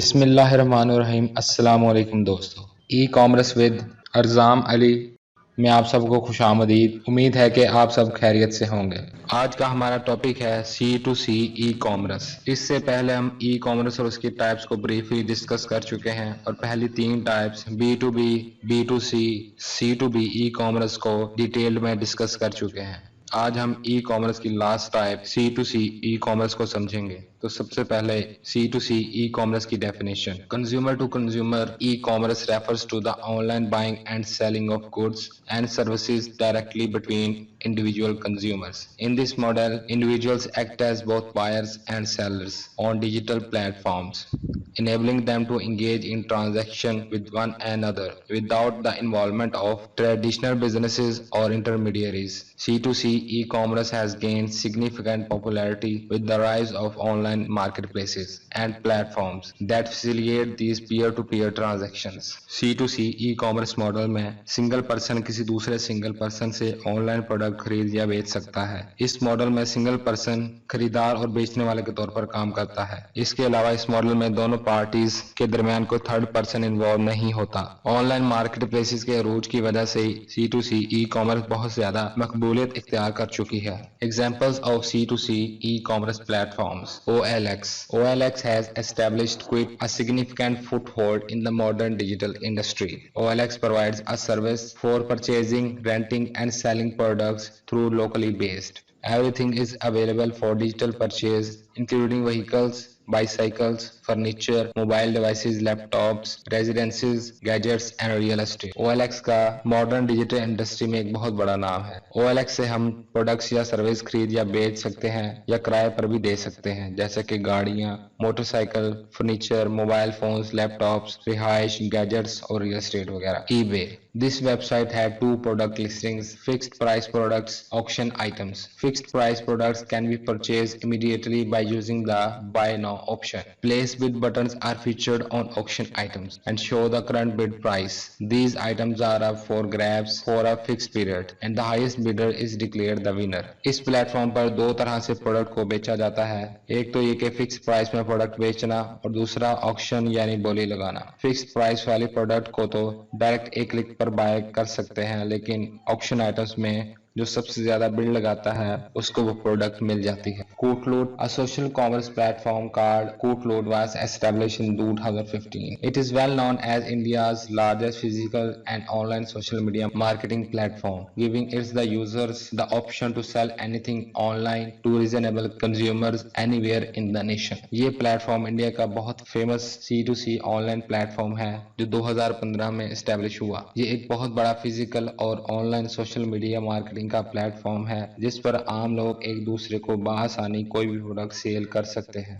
बिस्मिल्लाहिर्रहमानिर्रहीम। अस्सलाम वालेकुम दोस्तों। ई कॉमर्स विद अर्जाम अली में आप सबको खुशामदीद। उम्मीद है कि आप सब खैरियत से होंगे। आज का हमारा टॉपिक है C2C ई कॉमर्स। इससे पहले हम ई कॉमर्स और उसकी टाइप्स को ब्रीफली डिस्कस कर चुके हैं और पहली तीन types B2B, B2C, C2B e commerce को डिटेल्ड में डिस्कस कर चुके हैं। आज हम ई कॉमर्स की last type C2C e commerce को समझेंगे। तो सबसे पहले C2C ई कॉमर्स की definition. Consumer to consumer e commerce refers to the online buying and selling of goods and services directly between individual consumers. In this model, individuals act as both buyers and sellers on digital platforms, enabling them to engage in transaction with one another without the involvement of traditional businesses or intermediaries. C2C e-commerce has gained significant popularity with the rise of online marketplaces and platforms that facilitate these peer-to-peer transactions. C2C e-commerce model में single person किसी दूसरे single person से online product खरीद या बेच सकता है। इस मॉडल में सिंगल पर्सन खरीदार और बेचने वाले के तौर पर काम करता है। इसके अलावा इस मॉडल में दोनों पार्टीज के दरमियान कोई थर्ड पर्सन इन्वॉल्व नहीं होता। ऑनलाइन मार्केट प्लेसेस के अरूज की वजह से C2C ई कॉमर्स बहुत ज्यादा मकबूलियत इख्तियार कर चुकी है। Examples of C2C e commerce platforms. OLX has established quite a significant foothold in the modern digital industry. OLX provides a service for purchasing, renting, and selling products through locally based. Everything is available for digital purchase, including vehicles, bicycles, furniture, mobile devices, laptops, residences, gadgets and real estate. OLX का modern digital industry में एक बहुत बड़ा नाम है। OLX से हम products या सर्विस खरीद या बेच सकते हैं या किराए पर भी दे सकते हैं, जैसे कि गाड़ियां, motorcycle, furniture, mobile phones, laptops, रिहाइश, गैजेट्स और रियल एस्टेट वगैरह। eBay This website had two product listings: fixed price products, auction items. Fixed price products can be purchased immediately by using the buy now option. Place bid buttons are featured on auction items and show the current bid price. These items are up for grabs for a fixed period and the highest bidder is declared the winner. इस platform पर दो तरह से product को बेचा जाता है। एक तो ये कि फिक्स प्राइस में प्रोडक्ट बेचना और दूसरा ऑक्शन यानी बोली लगाना। फिक्स प्राइस वाली प्रोडक्ट को तो डायरेक्ट एक क्लिक पर बाय कर सकते हैं, लेकिन ऑक्शन आइटम्स में जो सबसे ज्यादा बिल लगाता है उसको वो प्रोडक्ट मिल जाती है। Cootloot, a social commerce platform called Cootloot, was established in 2015. It is well known as India's largest physical and online social media marketing platform, giving its the users the option to sell anything online to reasonable consumers anywhere in the nation. ये platform India का बहुत famous C2C online platform है जो 2015 में establish हुआ। ये एक बहुत बड़ा फिजिकल और ऑनलाइन सोशल मीडिया मार्केटिंग का प्लेटफॉर्म है जिस पर आम लोग एक दूसरे को बआसानी कोई भी प्रोडक्ट सेल कर सकते हैं।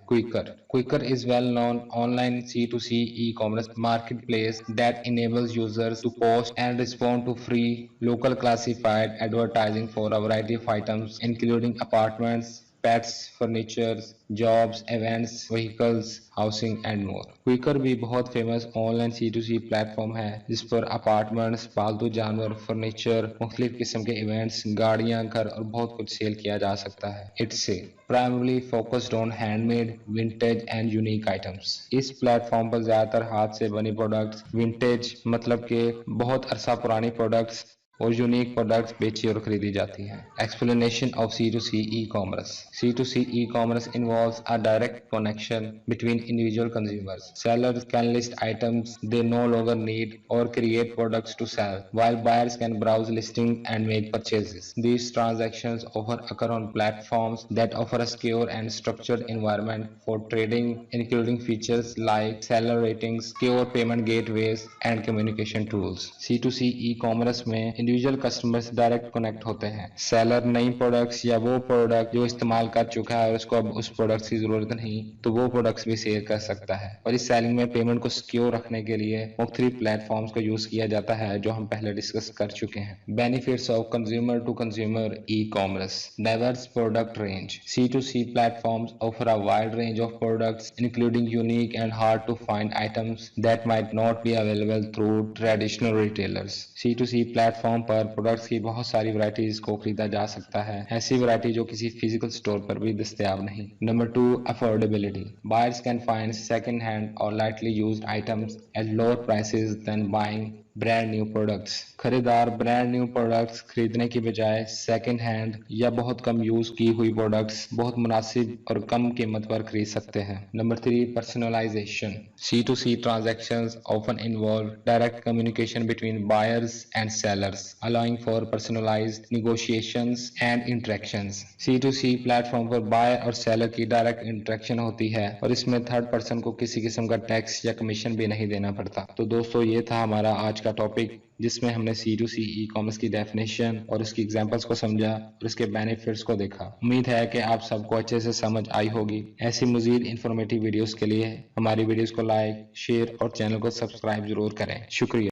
Quikr is well known online C2C e-commerce marketplace that enables users to post and respond to free local classified advertising for a variety of items including apartments, pets, furniture, jobs, events, vehicles, housing and more. Quikr भी बहुत famous online C2C platform है जिस पर apartments, पालतू जानवर, furniture, मुख्तलिफ किस्म के इवेंट्स, गाड़ियां, घर और बहुत कुछ सेल किया जा सकता है। It's primarily focused on handmade, vintage and unique items. इस प्लेटफॉर्म पर ज्यादातर हाथ से बनी प्रोडक्ट्स, विंटेज मतलब के बहुत अरसा पुरानी प्रोडक्ट्स और यूनिक प्रोडक्ट्स बेची और खरीदी जाती हैं। Explanation of C2C e-commerce. C2C e-commerce involves a direct connection between individual consumers. Sellers can list items they no longer need or create products to sell, while buyers can browse listings and make purchases. These transactions often occur on platforms that offer a secure and structured environment for trading, including features like seller ratings, secure payment gateways, and communication tools. C2C e-commerce में individual customer से direct connect होते हैं। Seller नई products या वो product जो इस्तेमाल कर चुका है और उसको अब उस प्रोडक्ट की जरूरत नहीं तो वो प्रोडक्ट्स भी सेल कर सकता है। और इस सेलिंग में पेमेंट को सिक्योर रखने के लिए मुख्तलिफ प्लेटफॉर्म्स को यूज किया जाता है जो हम पहले डिस्कस कर चुके हैं। Benefits of consumer to consumer e commerce. Diverse product range. C2C platforms offer a wide range of products including unique and hard to find items that might not be available through traditional retailers. C2C platforms platform पर products की बहुत सारी varieties को खरीदा जा सकता है, ऐसी वैरायटी जो किसी फिजिकल स्टोर पर भी दस्तयाब नहीं। Number 2, affordability. Buyers can find second hand और lightly used items at lower prices than buying brand new products. खरीदार ब्रांड न्यू प्रोडक्ट्स खरीदने की बजाय सेकंड हैंड या बहुत कम यूज की हुई प्रोडक्ट्स बहुत मुनासिब और कम कीमत पर खरीद सकते हैं। Number 3, personalisation. C2C transactions often involve direct communication between buyers and sellers, allowing for personalized negotiations and interactions. C2C platform पर बायर और सेलर की डायरेक्ट इंटरेक्शन होती है और इसमें थर्ड पर्सन को किसी किस्म का टैक्स या कमीशन भी नहीं देना पड़ता। तो दोस्तों, ये था हमारा आज का टॉपिक, जिसमें हमने C2C ई कॉमर्स की डेफिनेशन और उसकी एग्जांपल्स को समझा और इसके बेनिफिट्स को देखा। उम्मीद है कि आप सबको अच्छे से समझ आई होगी। ऐसी मजीद इंफॉर्मेटिव वीडियोस के लिए हमारी वीडियोस को लाइक, शेयर और चैनल को सब्सक्राइब जरूर करें। शुक्रिया।